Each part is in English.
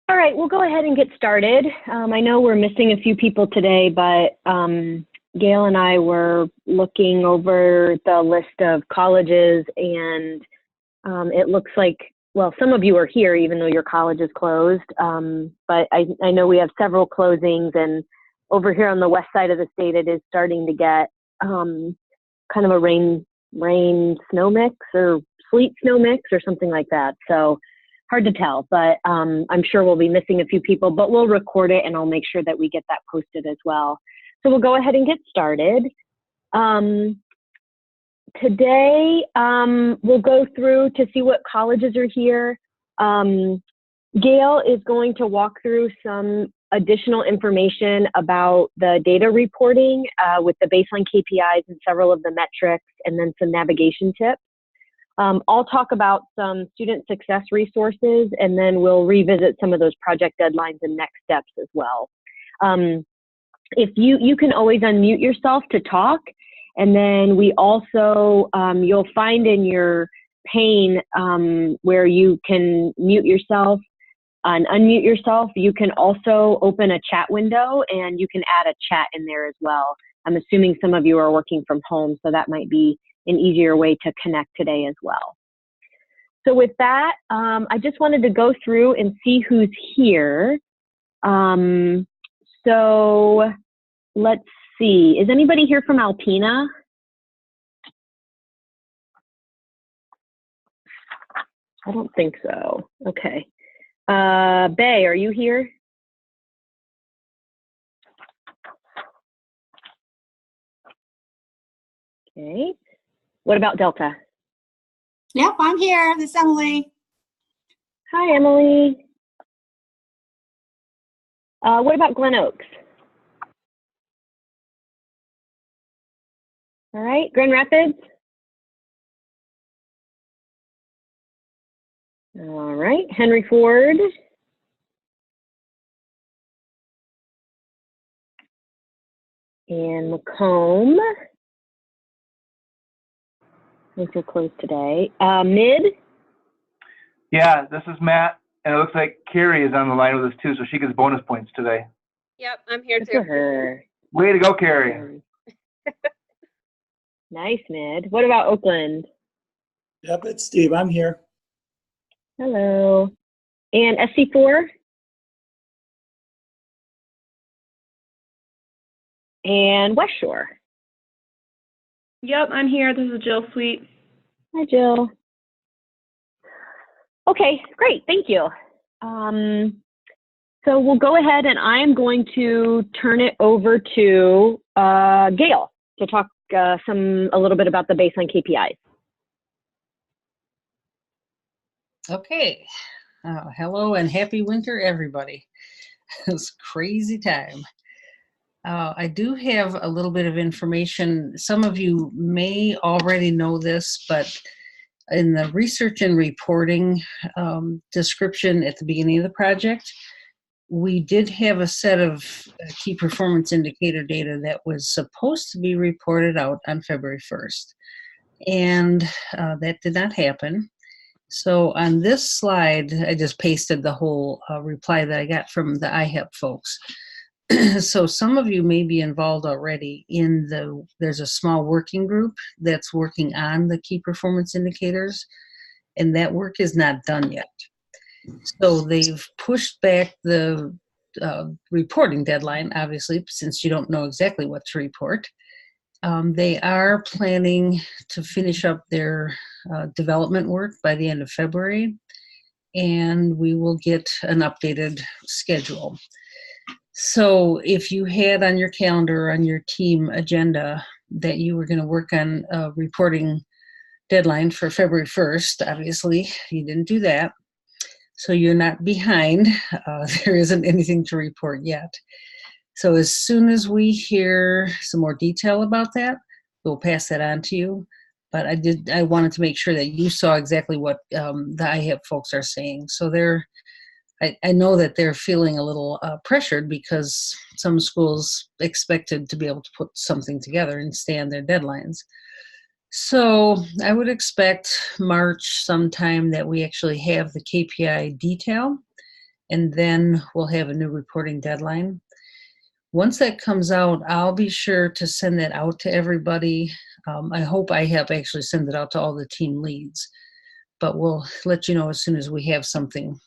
All right, we'll go ahead and get started. I know we're missing a few people today, but Gail and I were looking over the list of colleges, and it looks like, well, some of you are here even though your college is closed, but I know we have several closings, and over here on the west side of the state, it is starting to get kind of a rain snow mix or sleet snow mix or something like that. So hard to tell, but I'm sure we'll be missing a few people, but we'll record it and I'll make sure that we get that posted as well. So we'll go ahead and get started. Today, we'll go through to see what colleges are here. Gail is going to walk through some additional information about the data reporting with the baseline KPIs and several of the metrics, and then some navigation tips. I'll talk about some student success resources, and then we'll revisit some of those project deadlines and next steps as well. If you can always unmute yourself to talk, and then we also, you'll find in your pane where you can mute yourself and unmute yourself. You can also open a chat window and you can add a chat in there as well. I'm assuming some of you are working from home, so that might be an easier way to connect today as well. So with that, I just wanted to go through and see who's here. So let's see, is anybody here from Alpena? I don't think so. Okay. Bay, are you here? Okay. What about Delta? Yep, I'm here. This is Emily. Hi, Emily. What about Glen Oaks? All right, Grand Rapids? All right, Henry Ford? And Macomb? Those are closed today. Mid? Yeah, this is Matt, and it looks like Carrie is on the line with us too, so she gets bonus points today. Yep, I'm here Good too. for her. Way to go, Carrie. Nice, Mid. What about Oakland? Yep, it's Steve. I'm here. Hello. And SC4? And West Shore? Yep, I'm here. This is Jill Sweet. Hi, Jill. Okay, great. Thank you. So we'll go ahead and I am going to turn it over to Gail to talk a little bit about the baseline KPIs. Okay. Hello and happy winter, everybody. It's crazy time. I do have a little bit of information. Some of you may already know this, but in the research and reporting description at the beginning of the project, we did have a set of key performance indicator data that was supposed to be reported out on February 1st. And that did not happen. So on this slide, I just pasted the whole reply that I got from the IHEP folks. So some of you may be involved already in there's a small working group that's working on the key performance indicators, and that work is not done yet. So they've pushed back the reporting deadline, obviously, since you don't know exactly what to report. They are planning to finish up their development work by the end of February, and we will get an updated schedule. So if you had on your calendar, on your team agenda, that you were going to work on a reporting deadline for February 1st, obviously you didn't do that. So you're not behind. There isn't anything to report yet. So as soon as we hear some more detail about that, we'll pass that on to you. But I wanted to make sure that you saw exactly what the IHEP folks are saying. So I know that they're feeling a little pressured because some schools expected to be able to put something together and stay on their deadlines. So I would expect March sometime that we actually have the KPI detail, and then we'll have a new reporting deadline. Once that comes out, I'll be sure to send that out to everybody. I hope I have actually sent it out to all the team leads, but we'll let you know as soon as we have something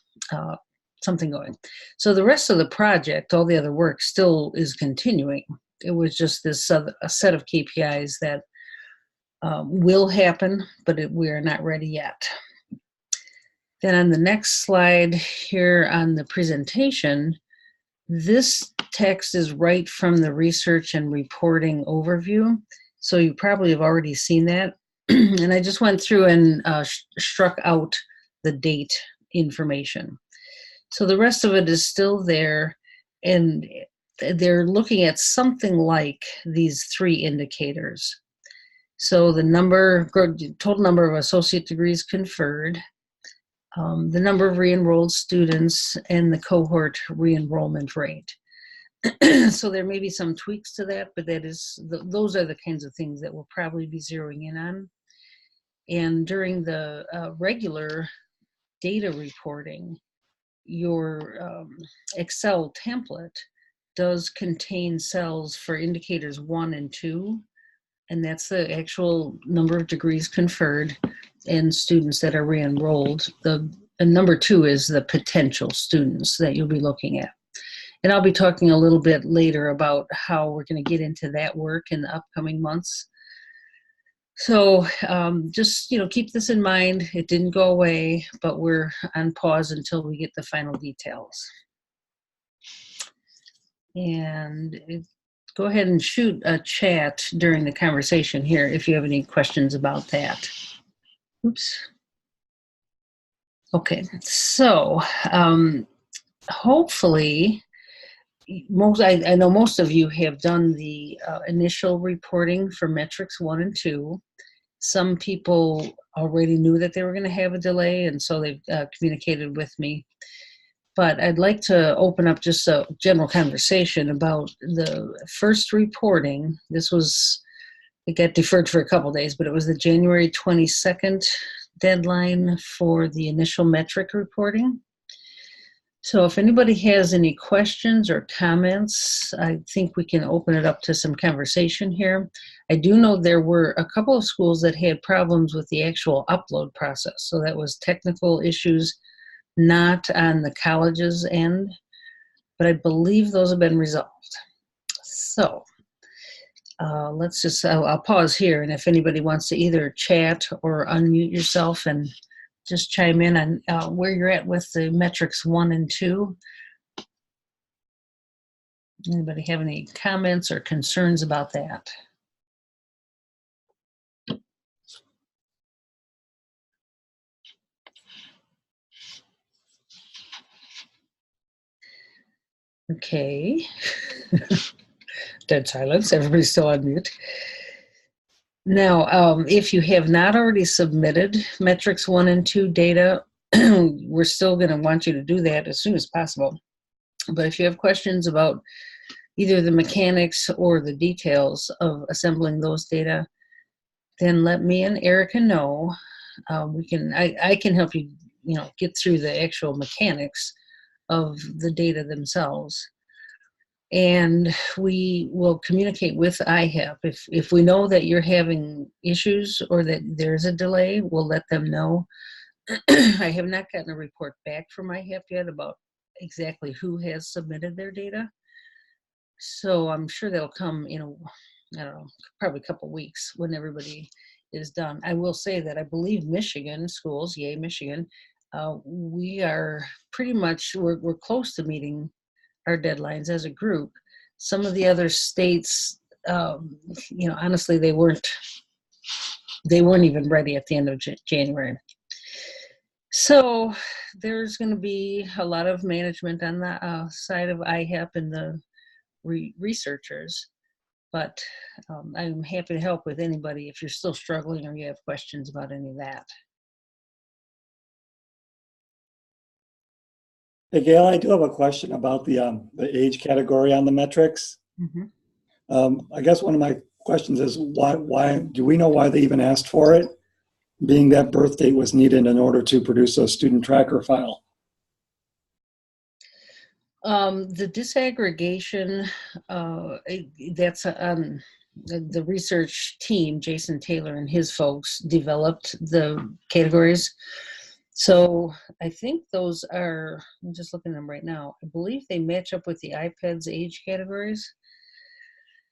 going. So the rest of the project, all the other work still is continuing. It was just this a set of KPIs that will happen, but we are not ready yet. Then on the next slide here on the presentation, this text is right from the research and reporting overview. So you probably have already seen that. And I just went through and struck out the date information. So the rest of it is still there, and they're looking at something like these 3 indicators. So the total number of associate degrees conferred, the number of re-enrolled students, and the cohort re-enrollment rate. So there may be some tweaks to that, but those are the kinds of things that we'll probably be zeroing in on. And during the regular data reporting, your Excel template does contain cells for indicators 1 and 2, and that's the actual number of degrees conferred and students that are re-enrolled. And number 2 is the potential students that you'll be looking at. And I'll be talking a little bit later about how we're going to get into that work in the upcoming months. So just, keep this in mind. It didn't go away, but we're on pause until we get the final details. And go ahead and shoot a chat during the conversation here if you have any questions about that. Oops. Okay, so hopefully, I know most of you have done the initial reporting for metrics 1 and 2. Some people already knew that they were going to have a delay, and so they've communicated with me. But I'd like to open up just a general conversation about the first reporting. It got deferred for a couple days, but it was the January 22nd deadline for the initial metric reporting. So if anybody has any questions or comments, I think we can open it up to some conversation here. I do know there were a couple of schools that had problems with the actual upload process. So that was technical issues, not on the college's end, but I believe those have been resolved. So I'll pause here, and if anybody wants to either chat or unmute yourself and just chime in on where you're at with the metrics 1 and 2. Anybody have any comments or concerns about that? Okay. Dead silence. Everybody's still on mute. Now, if you have not already submitted metrics 1 and 2 data, we're still going to want you to do that as soon as possible. But if you have questions about either the mechanics or the details of assembling those data, then let me and Erica know. I can help you, get through the actual mechanics of the data themselves. And we will communicate with IHEP. If we know that you're having issues or that there's a delay, we'll let them know. I have not gotten a report back from IHEP yet about exactly who has submitted their data. So I'm sure they'll come in, I don't know, probably a couple of weeks when everybody is done. I will say that I believe Michigan schools, yay Michigan, we are pretty much, we're close to meeting our deadlines as a group. Some of the other states, honestly, they weren't even ready at the end of January. So there's going to be a lot of management on the side of IHEP and the researchers, but I'm happy to help with anybody if you're still struggling or you have questions about any of that. Hey, Gail, I do have a question about the age category on the metrics. Mm-hmm. I guess one of my questions is why do we know why they even asked for it, being that birth date was needed in order to produce a student tracker file? The disaggregation, that's the research team, Jason Taylor and his folks developed the categories. So I think those are, I'm just looking at them right now, I believe they match up with the iPad's age categories.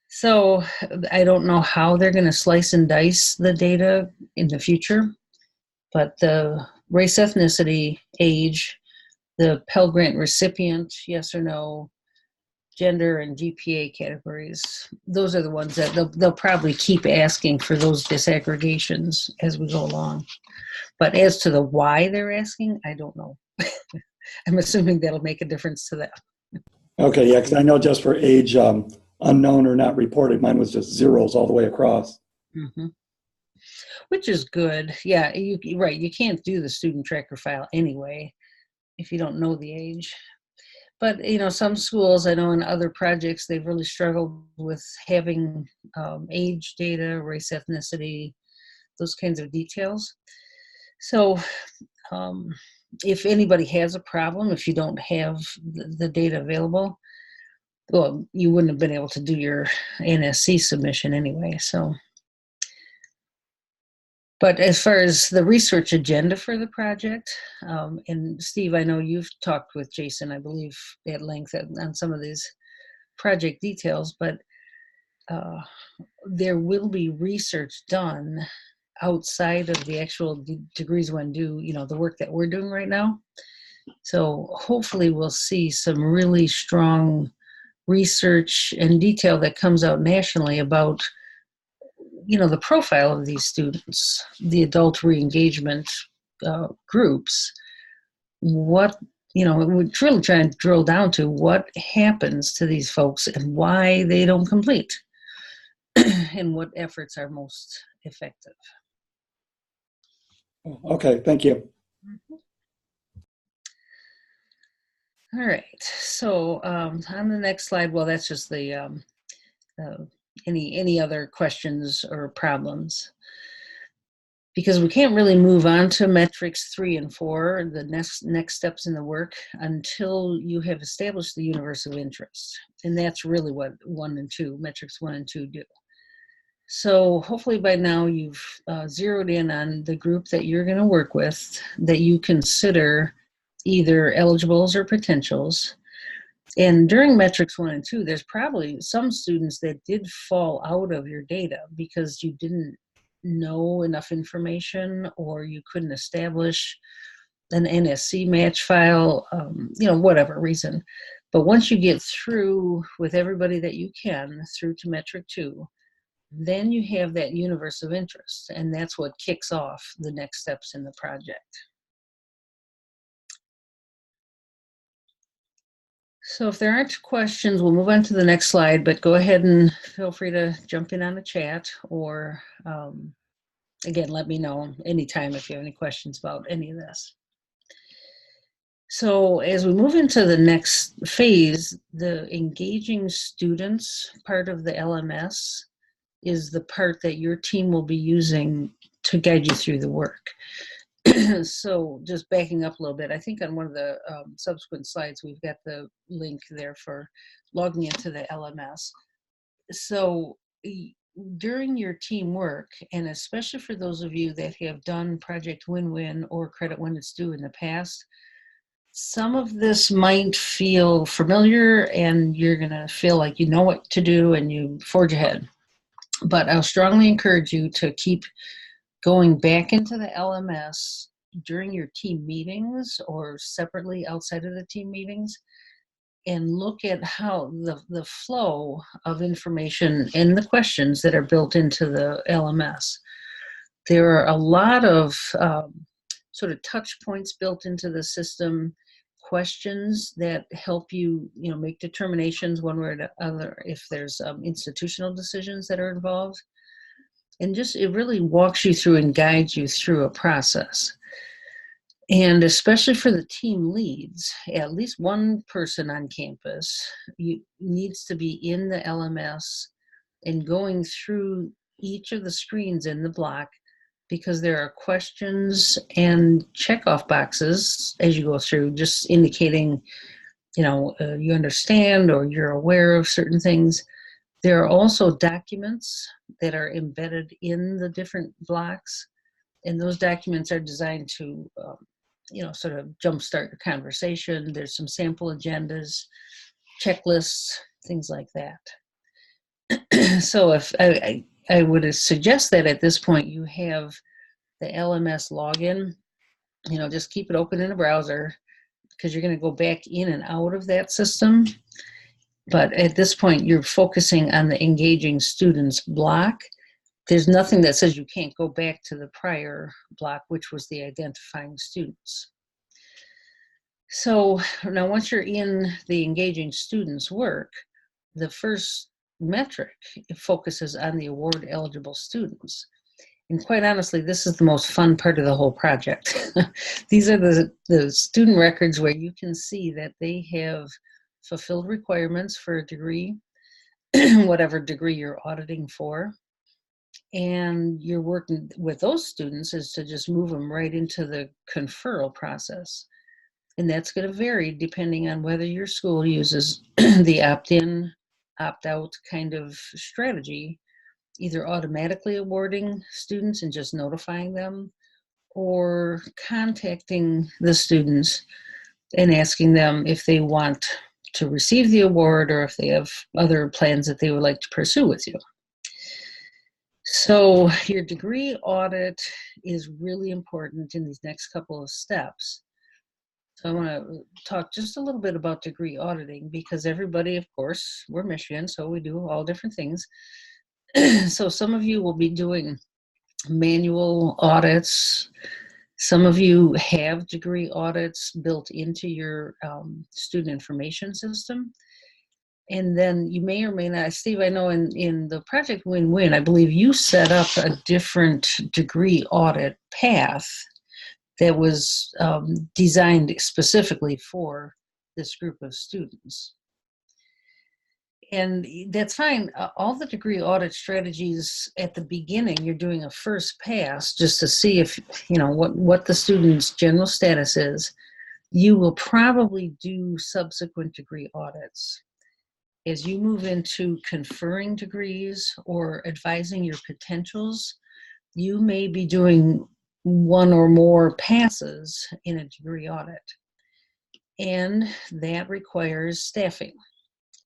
So I don't know how they're going to slice and dice the data in the future, but the race, ethnicity, age, the Pell Grant recipient, yes or no, gender, and GPA categories, those are the ones that they'll probably keep asking for those disaggregations as we go along. But as to the why they're asking, I don't know. I'm assuming that'll make a difference to them. Okay, yeah, because I know just for age unknown or not reported, mine was just zeros all the way across. Mm-hmm. Which is good. Yeah, right. You can't do the student tracker file anyway if you don't know the age. But, some schools, I know in other projects, they've really struggled with having age data, race, ethnicity, those kinds of details. So if anybody has a problem, if you don't have the data available, well, you wouldn't have been able to do your NSC submission anyway. So, but as far as the research agenda for the project, and Steve, I know you've talked with Jason, I believe, at length on some of these project details, but there will be research done outside of the actual degrees when due, the work that we're doing right now. So hopefully we'll see some really strong research and detail that comes out nationally about, the profile of these students, the adult re-engagement groups, we're really trying to drill down to what happens to these folks and why they don't complete and what efforts are most effective. Okay, thank you. All right, so on the next slide, well, that's just the any other questions or problems. Because we can't really move on to metrics 3 and 4, the next steps in the work, until you have established the universe of interest. And that's really what metrics 1 and 2 do. So hopefully by now you've zeroed in on the group that you're going to work with, that you consider either eligibles or potentials. And during metrics 1 and 2, there's probably some students that did fall out of your data because you didn't know enough information or you couldn't establish an NSC match file, whatever reason. But once you get through with everybody that you can through to metric 2, then you have that universe of interest, and that's what kicks off the next steps in the project. So if there aren't questions, we'll move on to the next slide, but go ahead and feel free to jump in on the chat or, again, let me know anytime if you have any questions about any of this. So as we move into the next phase, the engaging students part of the LMS is the part that your team will be using to guide you through the work. So just backing up a little bit, I think on one of the subsequent slides, we've got the link there for logging into the LMS. So during your team work, and especially for those of you that have done Project Win-Win or Credit When It's Due in the past, some of this might feel familiar and you're gonna feel like you know what to do and you forge ahead. But I'll strongly encourage you to keep going back into the LMS during your team meetings or separately outside of the team meetings and look at how the flow of information and the questions that are built into the LMS. There are a lot of sort of touch points built into the system, questions that help you, make determinations one way or the other if there's institutional decisions that are involved. And just, it really walks you through and guides you through a process. And especially for the team leads, at least one person on campus needs to be in the LMS and going through each of the screens in the block, because there are questions and checkoff boxes as you go through, just indicating, you understand or you're aware of certain things. There are also documents that are embedded in the different blocks, and those documents are designed to, sort of jumpstart your conversation. There's some sample agendas, checklists, things like that. So if I would suggest that at this point you have the LMS login, just keep it open in a browser because you're going to go back in and out of that system. But at this point, you're focusing on the engaging students block. There's nothing that says you can't go back to the prior block, which was the identifying students. So now once you're in the engaging students work, the first metric focuses on the award eligible students. And quite honestly, this is the most fun part of the whole project. These are the student records where you can see that they have fulfilled requirements for a degree, whatever degree you're auditing for. And you're working with those students is to just move them right into the conferral process. And that's going to vary depending on whether your school uses the opt-in, opt-out kind of strategy, either automatically awarding students and just notifying them, or contacting the students and asking them if they want to receive the award or if they have other plans that they would like to pursue with you. So your degree audit is really important in these next couple of steps. So I want to talk just a little bit about degree auditing because everybody, of course, we're Michigan, so we do all different things. So some of you will be doing manual audits. Some of you have degree audits built into your student information system. And then you may or may not, Steve, I know in the Project Win-Win, I believe you set up a different degree audit path that was designed specifically for this group of students. And that's fine. All the degree audit strategies at the beginning, you're doing a first pass just to see if, what the student's general status is. You will probably do subsequent degree audits. As you move into conferring degrees or advising your potentials, you may be doing one or more passes in a degree audit. And that requires staffing.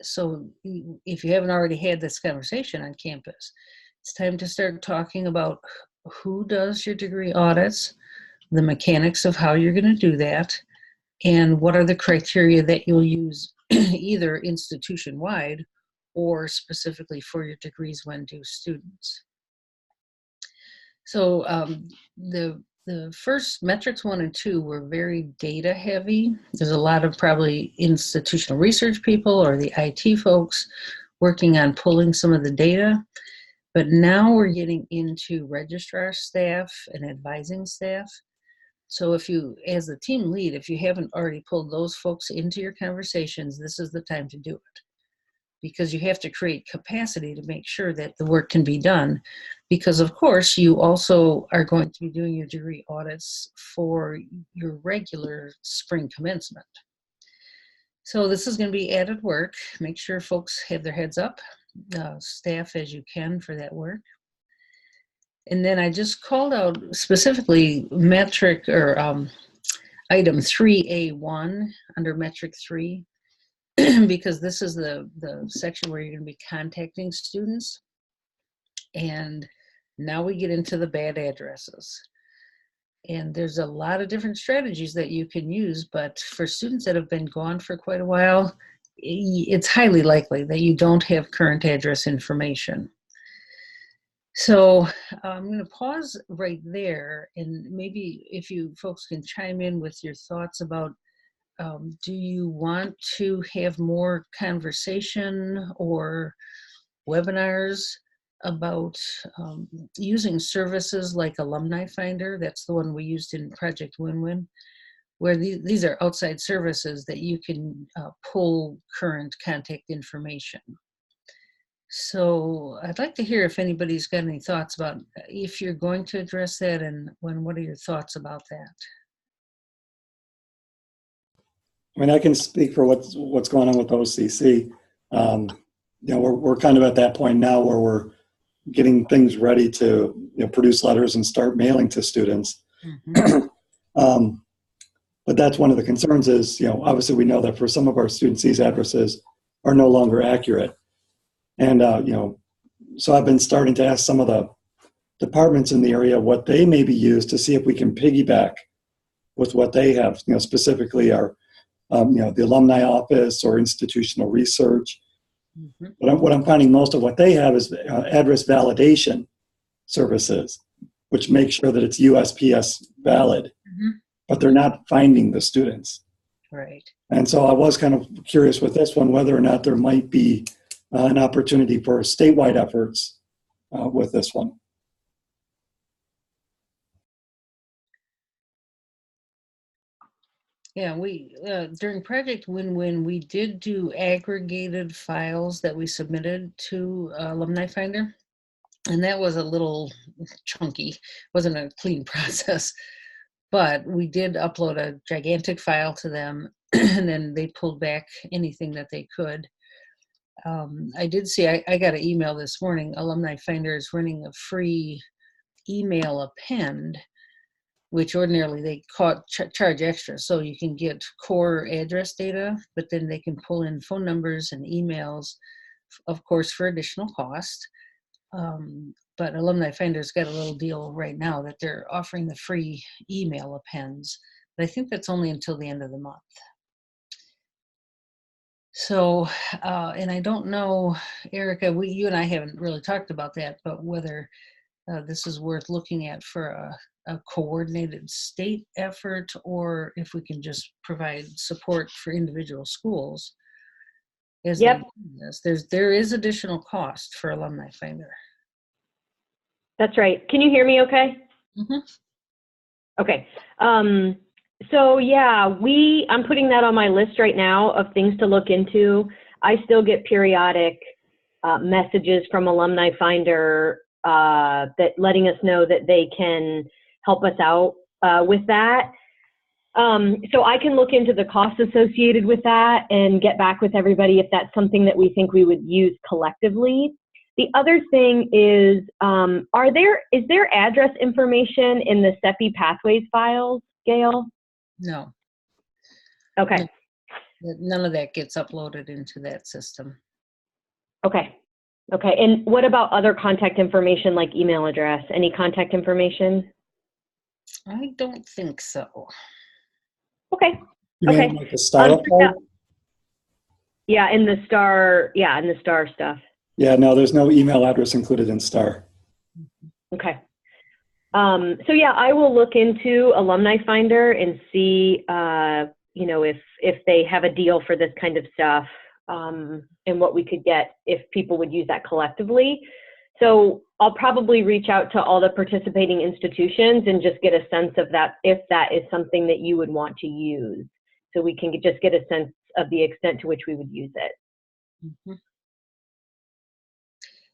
So if you haven't already had this conversation on campus, it's time to start talking about who does your degree audits, the mechanics of how you're going to do that, and what are the criteria that you'll use either institution-wide or specifically for your degrees when due students. So the first metrics 1 and 2 were very data heavy. There's a lot of probably institutional research people or the IT folks working on pulling some of the data. But now we're getting into registrar staff and advising staff. So if you, as the team lead, if you haven't already pulled those folks into your conversations, this is the time to do it. Because you have to create capacity to make sure that the work can be done. Because of course, you also are going to be doing your degree audits for your regular spring commencement. So this is going to be added work. Make sure folks have their heads up, staff as you can for that work. And then I just called out specifically metric or item 3A1 under metric 3. Because this is the section where you're going to be contacting students. And now we get into the bad addresses. And there's a lot of different strategies that you can use, but for students that have been gone for quite a while, it's highly likely that you don't have current address information. So I'm going to pause right there, and maybe if you folks can chime in with your thoughts about do you want to have more conversation or webinars about using services like Alumni Finder? That's the one we used in Project Win-Win, where these are outside services that you can pull current contact information. So I'd like to hear if anybody's got any thoughts about if you're going to address that, and what are your thoughts about that? I mean, I can speak for what's going on with OCC. We're kind of at that point now where we're getting things ready to produce letters and start mailing to students. But that's one of the concerns is, obviously we know that for some of our students, these addresses are no longer accurate. And, so I've been starting to ask some of the departments in the area what they maybe use to see if we can piggyback with what they have, specifically our, the alumni office or institutional research. But what I'm finding most of what they have is address validation services, which make sure that it's USPS valid, but they're not finding the students. Right. And so I was kind of curious with this one, whether or not there might be an opportunity for statewide efforts with this one. Yeah, we during Project Win-Win, we did do aggregated files that we submitted to Alumni Finder, and that was a little chunky. Wasn't a clean process, but we did upload a gigantic file to them, and then they pulled back anything that they could. I did see, I got an email this morning. Alumni Finder is running a free email append, which ordinarily they charge extra, so you can get core address data, but then they can pull in phone numbers and emails, of course, for additional cost. But Alumni Finder's got a little deal right now that they're offering the free email appends, but I think that's only until the end of the month. So, and I don't know, Erica, you and I haven't really talked about that, but whether this is worth looking at for a coordinated state effort, or if we can just provide support for individual schools. Yep. There is additional cost for Alumni Finder. That's right. Can you hear me okay? Okay. So yeah, I'm putting that on my list right now of things to look into. I still get periodic messages from Alumni Finder that letting us know that they can help us out with that. So I can look into the costs associated with that and get back with everybody if that's something that we think we would use collectively. The other thing is, is there address information in the CEPI Pathways files, Gail? No. Okay. None of that gets uploaded into that system. Okay. Okay. And what about other contact information like email address? Any contact information? I don't think so. Okay. You mean like the startup part? Yeah, in the STAR stuff. Yeah, no, there's no email address included in STAR. Okay. So yeah, I will look into Alumni Finder and see, if they have a deal for this kind of stuff, and what we could get if people would use that collectively. So I'll probably reach out to all the participating institutions and just get a sense of that, if that is something that you would want to use. So we can just get a sense of the extent to which we would use it.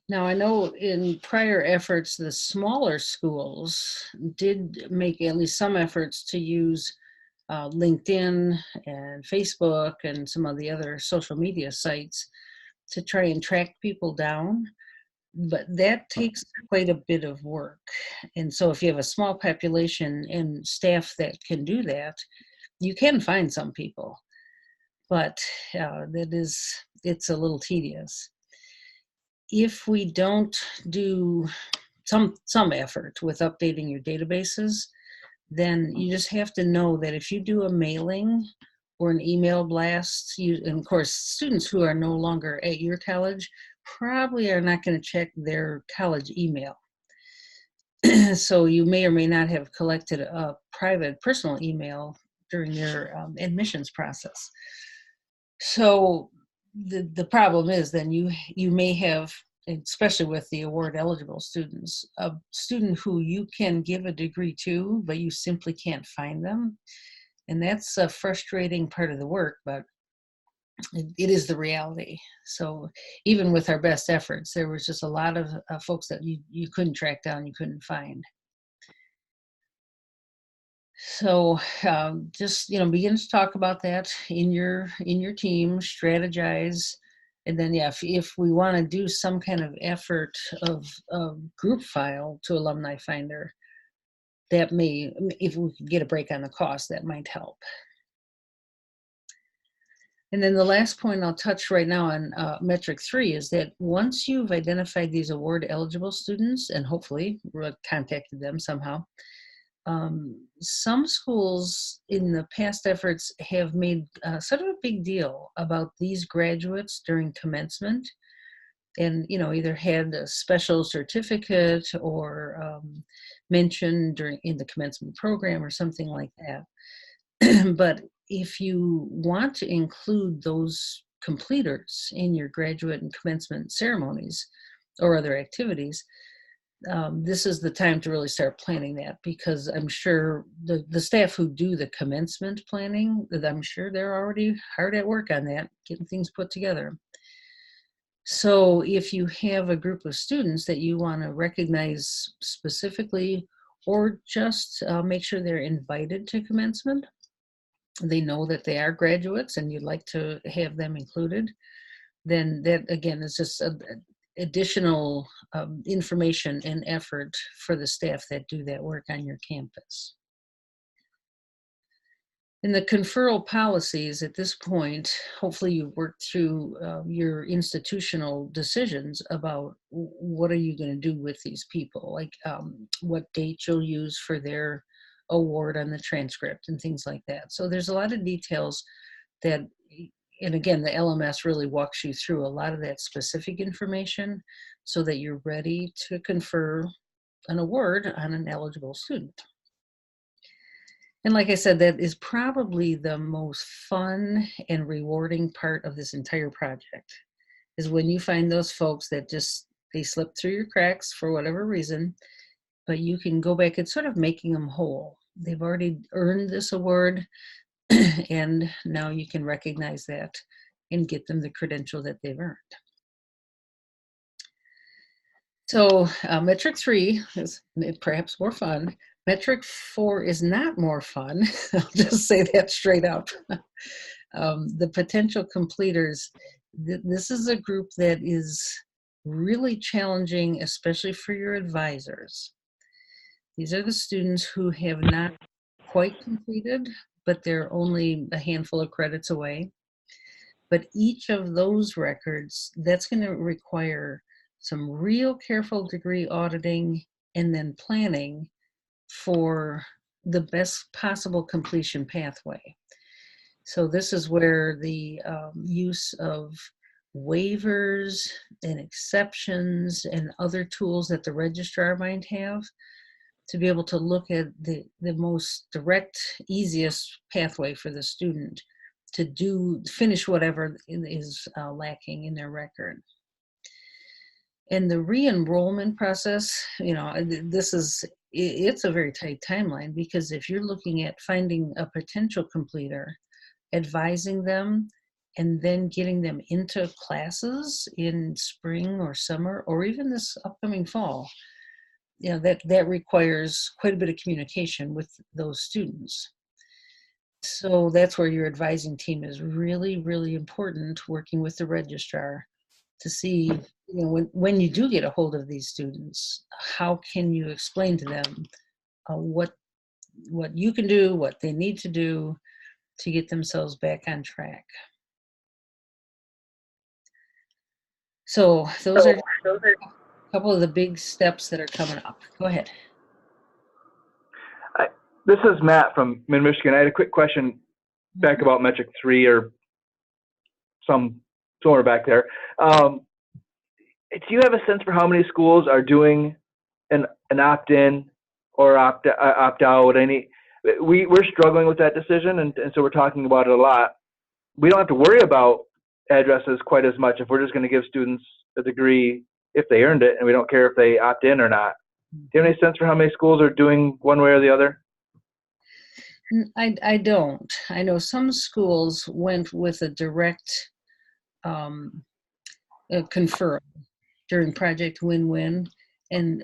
Now, I know in prior efforts, the smaller schools did make at least some efforts to use LinkedIn and Facebook and some of the other social media sites to try and track people down. But that takes quite a bit of work. And so if you have a small population and staff that can do that, you can find some people. But it's a little tedious. If we don't do some effort with updating your databases, then you just have to know that if you do a mailing or an email blast, and of course, students who are no longer at your college probably are not going to check their college email. So you may or may not have collected a private personal email during your admissions process. So the problem is then you may have, especially with the award eligible students, a student who you can give a degree to, but you simply can't find them. And that's a frustrating part of the work, but it is the reality. So even with our best efforts, there was just a lot of folks that you couldn't track down, you couldn't find. So just, begin to talk about that in your team, strategize. And then, yeah, if we want to do some kind of effort of group file to Alumni Finder, that may, if we could get a break on the cost, that might help. And then the last point I'll touch right now on metric 3 is that once you've identified these award eligible students and hopefully contacted them somehow, some schools in the past efforts have made sort of a big deal about these graduates during commencement, and either had a special certificate or mentioned in the commencement program or something like that. But if you want to include those completers in your graduate and commencement ceremonies or other activities, this is the time to really start planning that, because I'm sure the staff who do the commencement planning, I'm sure they're already hard at work on that, getting things put together. So if you have a group of students that you want to recognize specifically, or just make sure they're invited to commencement, they know that they are graduates and you'd like to have them included, then that again is just additional information and effort for the staff that do that work on your campus. In the conferral policies at this point, hopefully you've worked through your institutional decisions about what are you going to do with these people, like what date you'll use for their award on the transcript and things like that. So there's a lot of details that, and again, the LMS really walks you through a lot of that specific information so that you're ready to confer an award on an eligible student. And like I said, that is probably the most fun and rewarding part of this entire project, is when you find those folks that they slip through your cracks for whatever reason, but you can go back and sort of making them whole. They've already earned this award, and now you can recognize that and get them the credential that they've earned. So metric 3 is perhaps more fun. Metric 4 is not more fun. I'll just say that straight up. The potential completers, this is a group that is really challenging, especially for your advisors. These are the students who have not quite completed, but they're only a handful of credits away. But each of those records, that's going to require some real careful degree auditing and then planning for the best possible completion pathway. So this is where the use of waivers and exceptions and other tools that the registrar might have to be able to look at the most direct, easiest pathway for the student to finish whatever is lacking in their record. And the re-enrollment process, it's a very tight timeline, because if you're looking at finding a potential completer, advising them, and then getting them into classes in spring or summer, or even this upcoming fall, that requires quite a bit of communication with those students. So that's where your advising team is really, really important, working with the registrar to see, when you do get a hold of these students, how can you explain to them what you can do, what they need to do to get themselves back on track. So those are a couple of the big steps that are coming up. Go ahead. This is Matt from Mid-Michigan. I had a quick question back about metric 3 or somewhere back there. Do you have a sense for how many schools are doing an opt-in or opt-out? We're struggling with that decision, and so we're talking about it a lot. We don't have to worry about addresses quite as much if we're just going to give students a degree if they earned it, and we don't care if they opt in or not. Do you have any sense for how many schools are doing one way or the other? I don't. I know some schools went with a direct conferral during Project Win-Win, And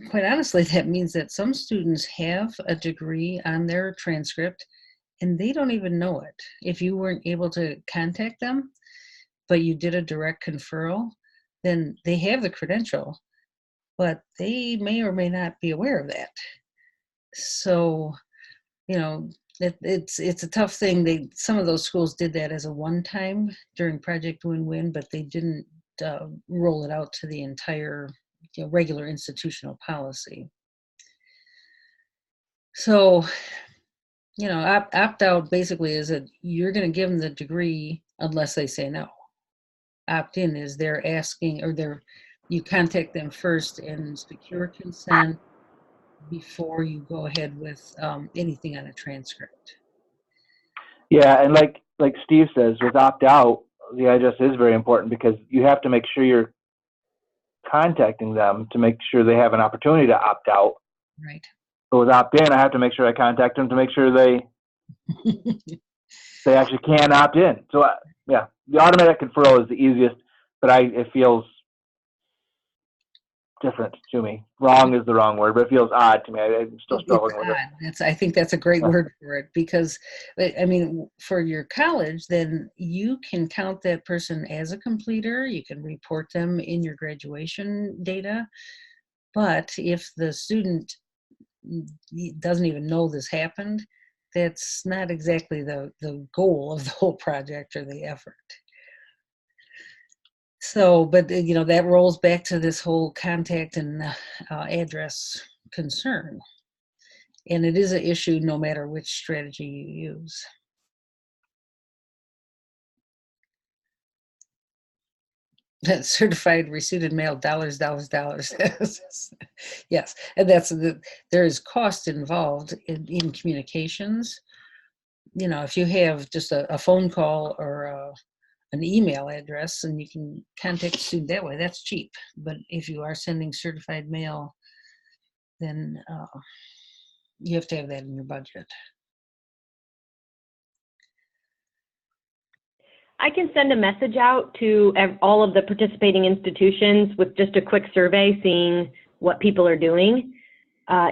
quite honestly, that means that some students have a degree on their transcript and they don't even know it. If you weren't able to contact them, but you did a direct conferral, then they have the credential, but they may or may not be aware of that. So, you know, it's a tough thing. Some of those schools did that as a one-time during Project Win-Win, but they didn't roll it out to the entire regular institutional policy. So, opt-out basically is that you're going to give them the degree unless they say no. Opt-in is they're asking, or you contact them first and secure consent before you go ahead with anything on a transcript. Yeah, and like Steve says, with opt-out, the address is very important because you have to make sure you're contacting them to make sure they have an opportunity to opt out. Right. But with opt-in, I have to make sure I contact them to make sure they actually can opt in. So yeah, the automatic conferral is the easiest, but it feels different to me. Wrong is the wrong word, but it feels odd to me. I'm still struggling with it. I think that's a great word for it, because I mean, for your college, then you can count that person as a completer. You can report them in your graduation data. But if the student doesn't even know this happened, that's not exactly the goal of the whole project or the effort. So, but that rolls back to this whole contact and address concern. And it is an issue no matter which strategy you use. That certified receipt in mail, dollars. Yes, and there is cost involved in communications. If you have just a phone call or an email address and you can contact the student that way, that's cheap. But if you are sending certified mail, then you have to have that in your budget. I can send a message out to all of the participating institutions with just a quick survey, seeing what people are doing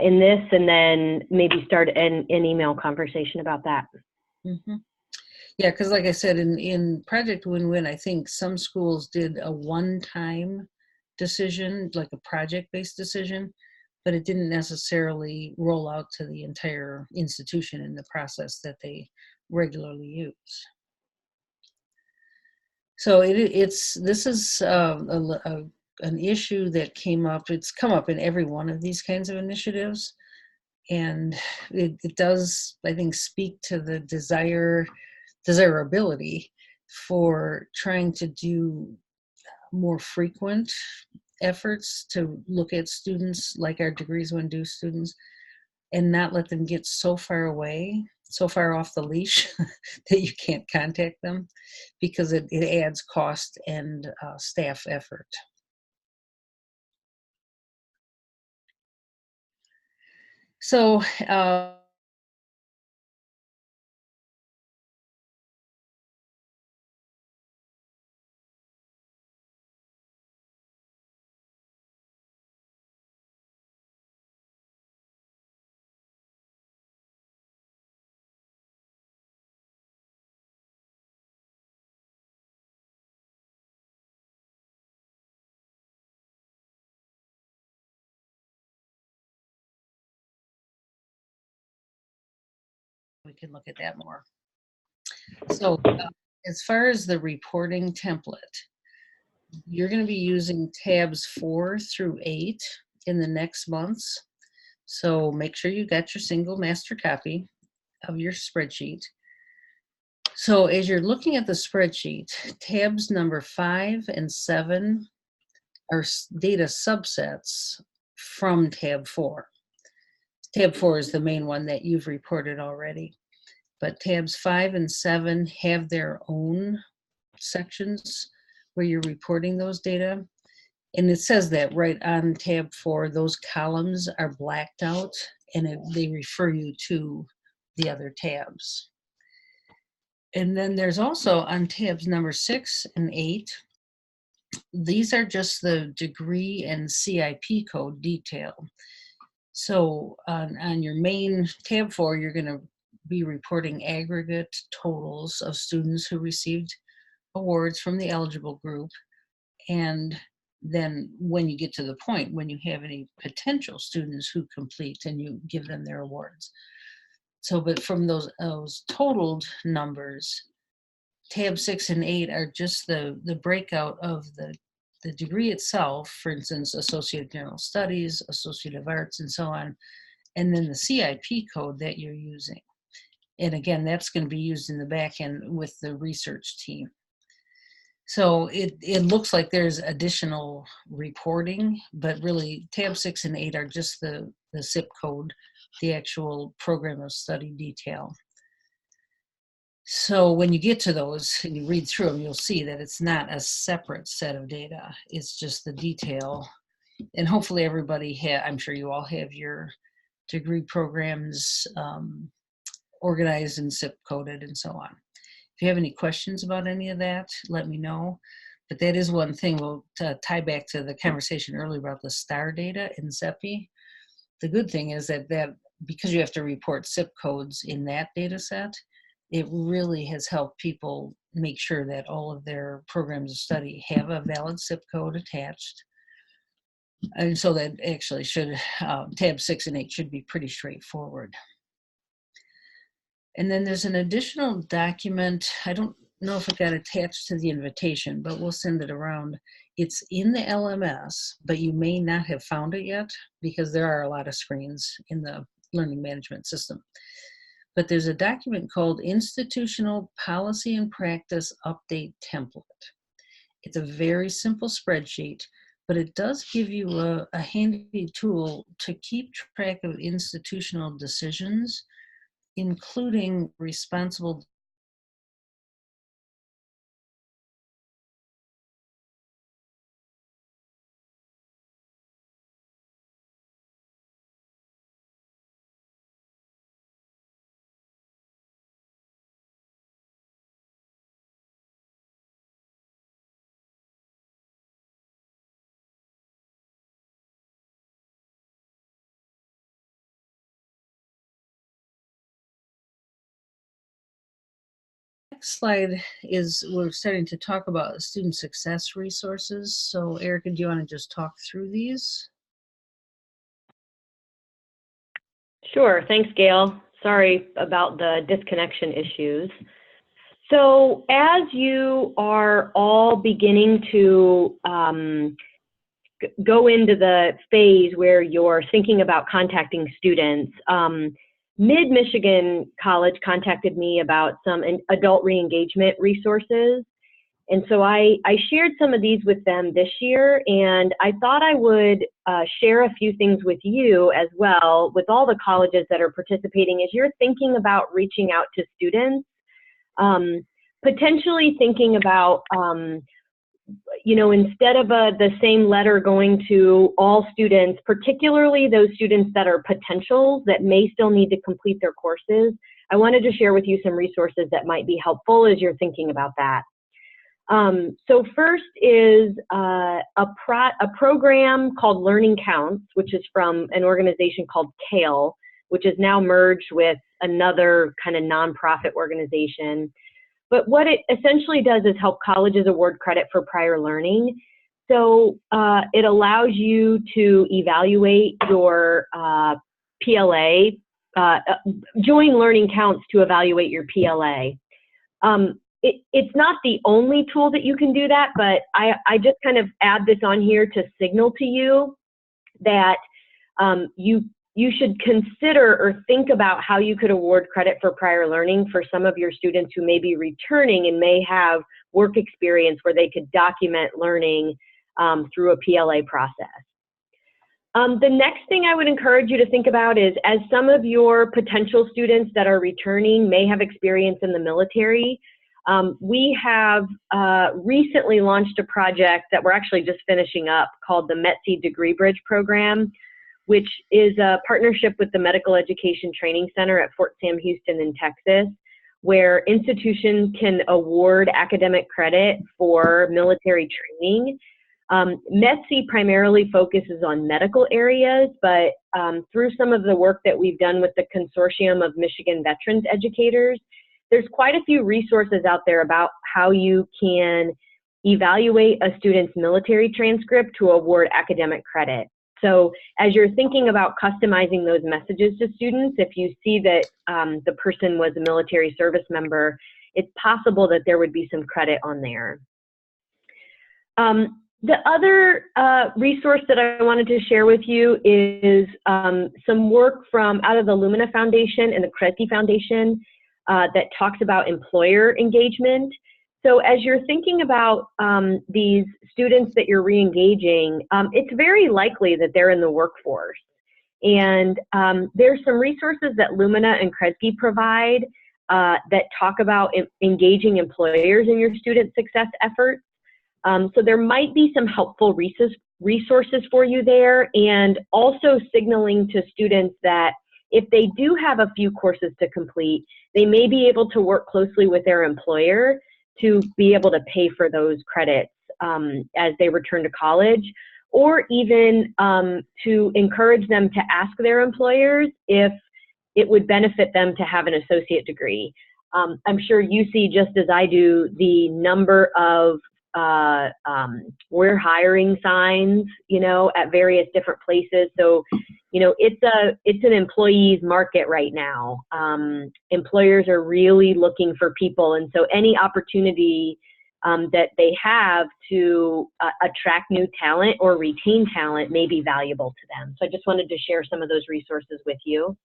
in this, and then maybe start an email conversation about that. Mm-hmm. Yeah, because like I said, in Project Win-Win, I think some schools did a one-time decision, like a project-based decision, but it didn't necessarily roll out to the entire institution in the process that they regularly use. So this is an issue that came up. It's come up in every one of these kinds of initiatives, and it does, I think, speak to the desirability for trying to do more frequent efforts to look at students like our Degrees When Due students, and not let them get so far away, so far off the leash that you can't contact them, because it adds cost and staff effort. So we can look at that more. So as far as the reporting template, you're going to be using tabs 4 through 8 in the next months. So make sure you got your single master copy of your spreadsheet. So as you're looking at the spreadsheet, tabs number 5 and 7 are data subsets from tab 4. Tab 4 is the main one that you've reported already. But tabs 5 and 7 have their own sections where you're reporting those data. And it says that right on tab 4, those columns are blacked out, and they refer you to the other tabs. And then there's also on tabs number 6 and 8, these are just the degree and CIP code detail. So on your main tab 4, you're going to be reporting aggregate totals of students who received awards from the eligible group. And then when you get to the point, when you have any potential students who complete, and you give them their awards. So, but from those totaled numbers, tab 6 and 8 are just the breakout of the degree itself, for instance, Associate General Studies, Associate of Arts, and so on, and then the CIP code that you're using. And again, that's going to be used in the back end with the research team. So it looks like there's additional reporting, but really tab 6 and 8 are just the SIP code, the actual program of study detail. So when you get to those and you read through them, you'll see that it's not a separate set of data. It's just the detail. And hopefully everybody I'm sure you all have your degree programs organized and SIP coded and so on. If you have any questions about any of that, let me know. But that is one thing we'll tie back to the conversation earlier about the STAR data in CEPI. The good thing is that because you have to report SIP codes in that data set, it really has helped people make sure that all of their programs of study have a valid SIP code attached. And so that actually should, tab 6 and 8 should be pretty straightforward. And then there's an additional document. I don't know if it got attached to the invitation, but we'll send it around. It's in the LMS, but you may not have found it yet because there are a lot of screens in the learning management system. But there's a document called Institutional Policy and Practice Update Template. It's a very simple spreadsheet, but it does give you a handy tool to keep track of institutional decisions, including responsible next slide is we're starting to talk about student success resources. So Erica, do you want to just talk through these? Sure. Thanks, Gail. Sorry about the disconnection issues. So as you are all beginning to go into the phase where you're thinking about contacting students, Mid-Michigan College contacted me about some adult re-engagement resources. And so I shared some of these with them this year, and I thought I would share a few things with you as well, with all the colleges that are participating as you're thinking about reaching out to students, potentially thinking about, you know, instead of the same letter going to all students, particularly those students that are potentials that may still need to complete their courses, I wanted to share with you some resources that might be helpful as you're thinking about that. So first is a program called Learning Counts, which is from an organization called CALE, which is now merged with another kind of nonprofit organization. But what it essentially does is help colleges award credit for prior learning. So it allows you to evaluate your PLA, join Learning Counts to evaluate your PLA. It's not the only tool that you can do that, but I just kind of add this on here to signal to you that you should consider or think about how you could award credit for prior learning for some of your students who may be returning and may have work experience where they could document learning through a PLA process. The next thing I would encourage you to think about is, as some of your potential students that are returning may have experience in the military, we have recently launched a project that we're actually just finishing up called the METC Degree Bridge Program, which is a partnership with the Medical Education Training Center at Fort Sam Houston in Texas, where institutions can award academic credit for military training. METC primarily focuses on medical areas, but through some of the work that we've done with the Consortium of Michigan Veterans Educators, there's quite a few resources out there about how you can evaluate a student's military transcript to award academic credit. So as you're thinking about customizing those messages to students, if you see that the person was a military service member, it's possible that there would be some credit on there. The other resource that I wanted to share with you is some work from out of the Lumina Foundation and the Kresge Foundation that talks about employer engagement. So as you're thinking about these students that you're re-engaging, it's very likely that they're in the workforce. And there's some resources that Lumina and Kresge provide that talk about engaging employers in your student success efforts. So there might be some helpful resources for you there, and also signaling to students that if they do have a few courses to complete, they may be able to work closely with their employer to be able to pay for those credits as they return to college, or even to encourage them to ask their employers if it would benefit them to have an associate degree. I'm sure you see, just as I do, the number of we're hiring signs, you know, at various different places. So, you know, it's an employee's market right now. Employers are really looking for people, and so any opportunity that they have to attract new talent or retain talent may be valuable to them. So I just wanted to share some of those resources with you.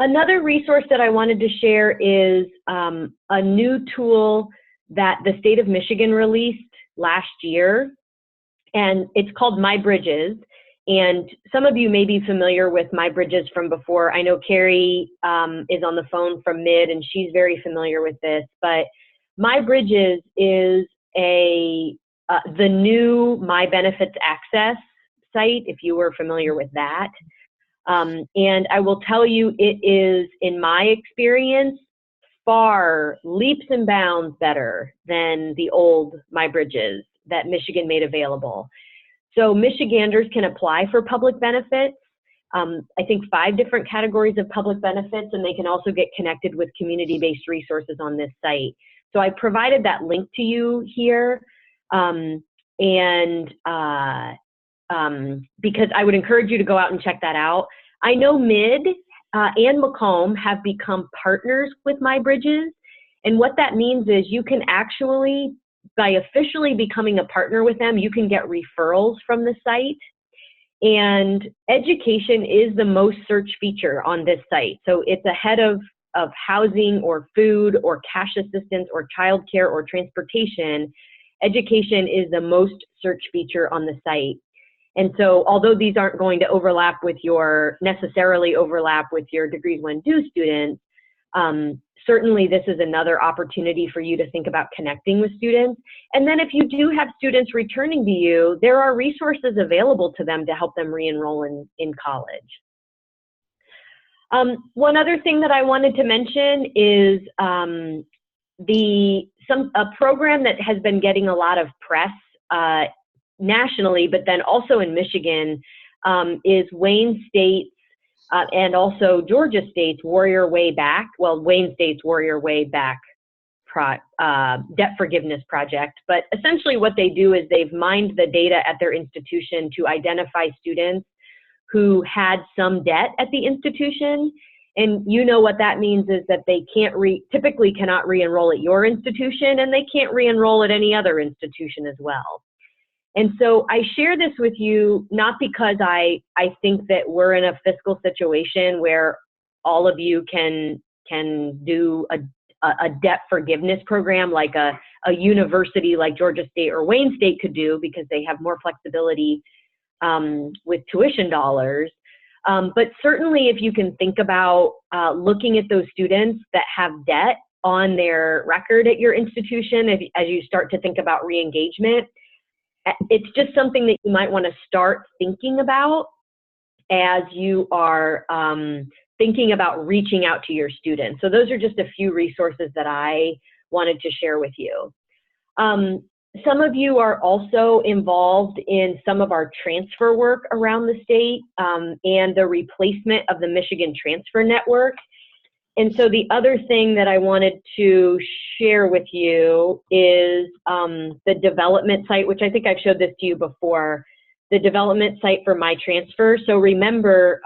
Another resource that I wanted to share is a new tool that the state of Michigan released last year, and it's called MyBridges. And some of you may be familiar with MyBridges from before. I know Carrie is on the phone from MID, and she's very familiar with this. But MyBridges is the new My Benefits Access site, if you were familiar with that. And I will tell you, it is, in my experience, far leaps and bounds better than the old MyBridges that Michigan made available. So Michiganders can apply for public benefits, I think 5 different categories of public benefits, and they can also get connected with community-based resources on this site. So I provided that link to you here, because I would encourage you to go out and check that out. I know MID and Macomb have become partners with MyBridges, and what that means is you can actually, by officially becoming a partner with them, you can get referrals from the site. And education is the most searched feature on this site. So it's ahead of housing or food or cash assistance or childcare or transportation. Education is the most searched feature on the site. And so although these aren't going to necessarily overlap with your Degrees When Due students, certainly this is another opportunity for you to think about connecting with students. And then if you do have students returning to you, there are resources available to them to help them re-enroll in college. One other thing that I wanted to mention is a program that has been getting a lot of press nationally, but then also in Michigan, is Wayne State's and also Georgia State's Warrior Way Back. Well, Wayne State's Warrior Way Back debt forgiveness project. But essentially what they do is they've mined the data at their institution to identify students who had some debt at the institution. And you know what that means is that they typically cannot re-enroll at your institution, and they can't re-enroll at any other institution as well. And so I share this with you not because I think that we're in a fiscal situation where all of you can do a debt forgiveness program like a university like Georgia State or Wayne State could do, because they have more flexibility with tuition dollars. But certainly if you can think about looking at those students that have debt on their record at your institution, as you start to think about re-engagement, it's just something that you might want to start thinking about as you are thinking about reaching out to your students. So those are just a few resources that I wanted to share with you. some of you are also involved in some of our transfer work around the state and the replacement of the Michigan Transfer Network. And so the other thing that I wanted to share with you is the development site, which I think I've showed this to you before, the development site for MyTransfer. So remember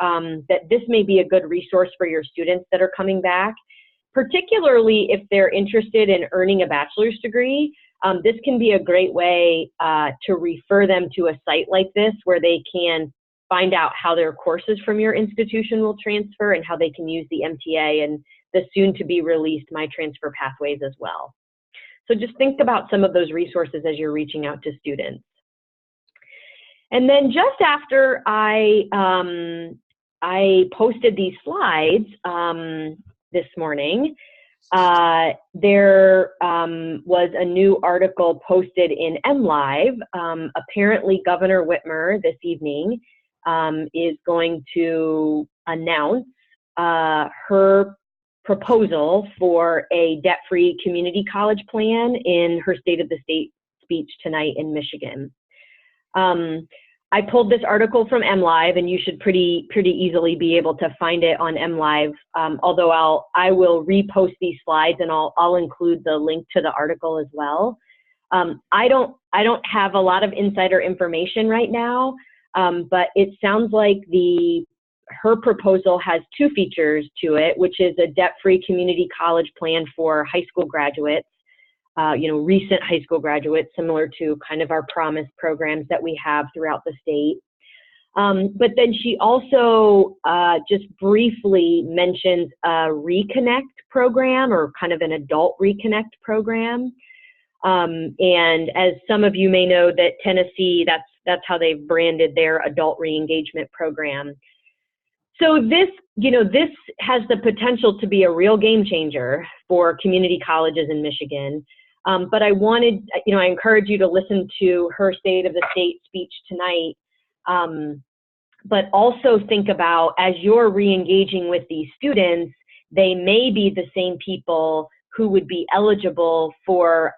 that this may be a good resource for your students that are coming back, particularly if they're interested in earning a bachelor's degree. This can be a great way to refer them to a site like this where they can find out how their courses from your institution will transfer and how they can use the MTA and the soon-to-be released MyTransfer pathways as well. So just think about some of those resources as you're reaching out to students. And then just after I posted these slides this morning, there was a new article posted in MLive. Apparently Governor Whitmer this evening is going to announce her proposal for a debt-free community college plan in her State of the State speech tonight in Michigan. I pulled this article from MLive, and you should pretty easily be able to find it on MLive. Although I will repost these slides, and I'll include the link to the article as well. I don't have a lot of insider information right now, but it sounds like her proposal has two features to it, which is a debt-free community college plan for high school graduates. Recent high school graduates, similar to kind of our Promise programs that we have throughout the state. But then she also just briefly mentions a Reconnect program, or kind of an adult Reconnect program. And as some of you may know, that Tennessee, that's how they've branded their adult re-engagement program. So this has the potential to be a real game changer for community colleges in Michigan. But I encourage you to listen to her State of the State speech tonight, but also think about, as you're re-engaging with these students, they may be the same people who would be eligible for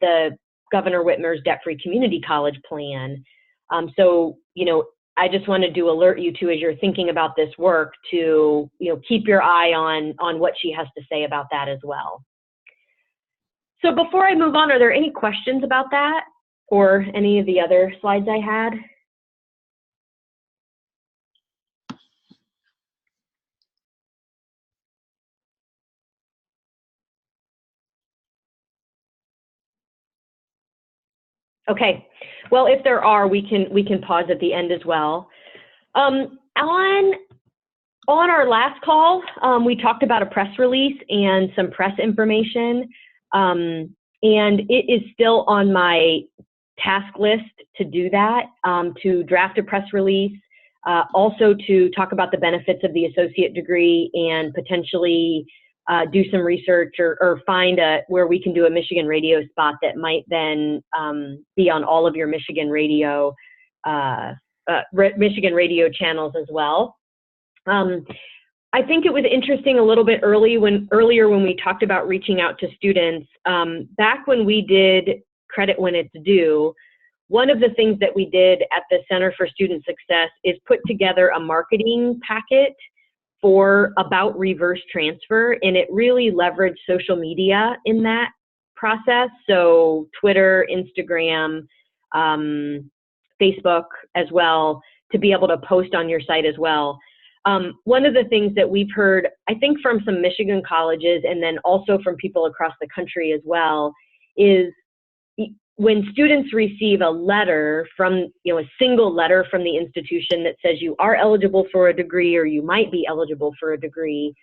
the Governor Whitmer's debt-free community college plan. I just wanted to alert you to, as you're thinking about this work, to keep your eye on what she has to say about that as well. So before I move on, are there any questions about that or any of the other slides I had? Okay, well, if there are, we can pause at the end as well. On our last call, we talked about a press release and some press information, and it is still on my task list to do that, to draft a press release, also to talk about the benefits of the associate degree and potentially do some research or find where we can do a Michigan radio spot that might then be on all of your Michigan radio channels as well. I think it was interesting a little bit earlier when we talked about reaching out to students. Back when we did Credit When It's Due, one of the things that we did at the Center for Student Success is put together a marketing packet about reverse transfer, and it really leveraged social media in that process. So Twitter, Instagram, Facebook as well, to be able to post on your site as well. One of the things that we've heard, I think from some Michigan colleges and then also from people across the country as well, is when students receive a letter from, a single letter from the institution that says you are eligible for a degree or you might be eligible for a degree,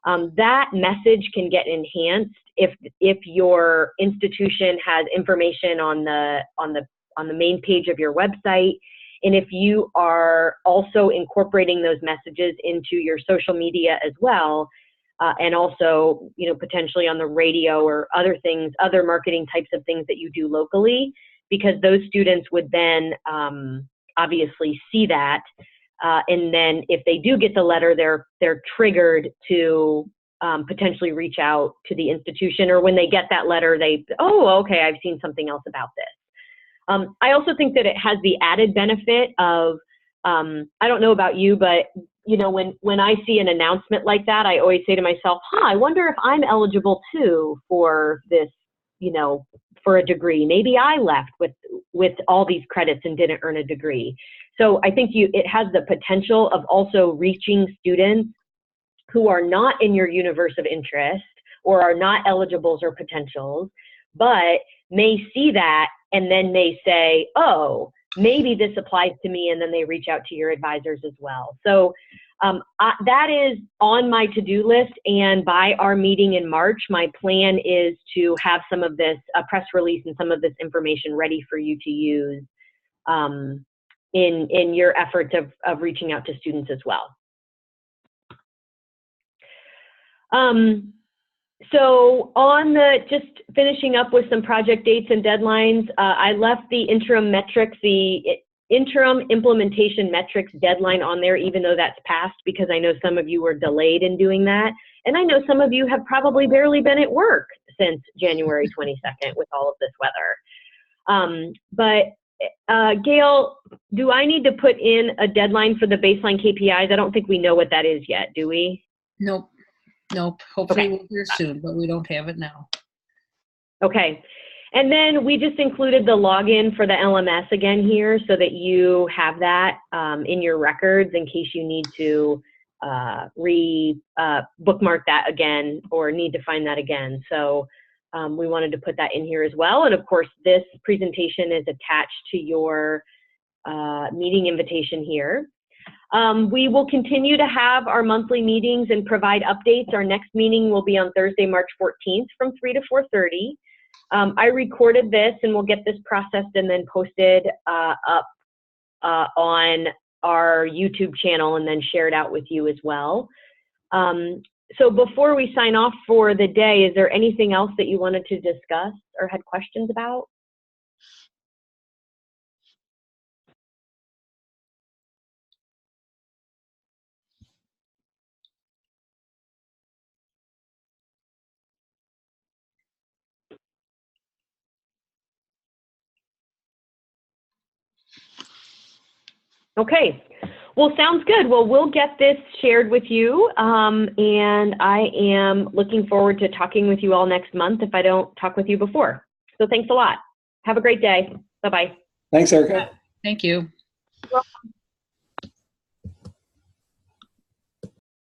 that message can get enhanced if your institution has information on the main page of your website, and if you are also incorporating those messages into your social media as well, and also, potentially on the radio or other things, other marketing types of things that you do locally, because those students would then obviously see that. And then if they do get the letter, they're triggered to potentially reach out to the institution, or when they get that letter, oh, okay, I've seen something else about this. I also think that it has the added benefit of, I don't know about you, but when I see an announcement like that, I always say to myself, I wonder if I'm eligible too for this, for a degree. Maybe I left with all these credits and didn't earn a degree. So I think it has the potential of also reaching students who are not in your universe of interest or are not eligibles or potentials, but may see that and then may say, oh, maybe this applies to me, and then they reach out to your advisors as well. So that is on my to-do list, and by our meeting in March, my plan is to have some of this, a press release and some of this information ready for you to use in your efforts of reaching out to students as well. So just finishing up with some project dates and deadlines, I left the interim metrics, the interim implementation metrics deadline on there, even though that's passed, because I know some of you were delayed in doing that. And I know some of you have probably barely been at work since January 22nd with all of this weather. But Gail, do I need to put in a deadline for the baseline KPIs? I don't think we know what that is yet, do we? Nope. Hopefully Okay. we'll hear soon, but we don't have it now. Okay. And then we just included the login for the LMS again here so that you have that in your records in case you need to bookmark that again or need to find that again. So we wanted to put that in here as well. And of course, this presentation is attached to your meeting invitation here. We will continue to have our monthly meetings and provide updates. Our next meeting will be on Thursday, March 14th from 3 to 4:30. I recorded this and we'll get this processed and then posted up on our YouTube channel and then shared out with you as well. So before we sign off for the day, is there anything else that you wanted to discuss or had questions about? Okay, well, sounds good. Well, we'll get this shared with you, and I am looking forward to talking with you all next month if I don't talk with you before. So thanks a lot. Have a great day. Bye-bye. Thanks, Erica. Thank you.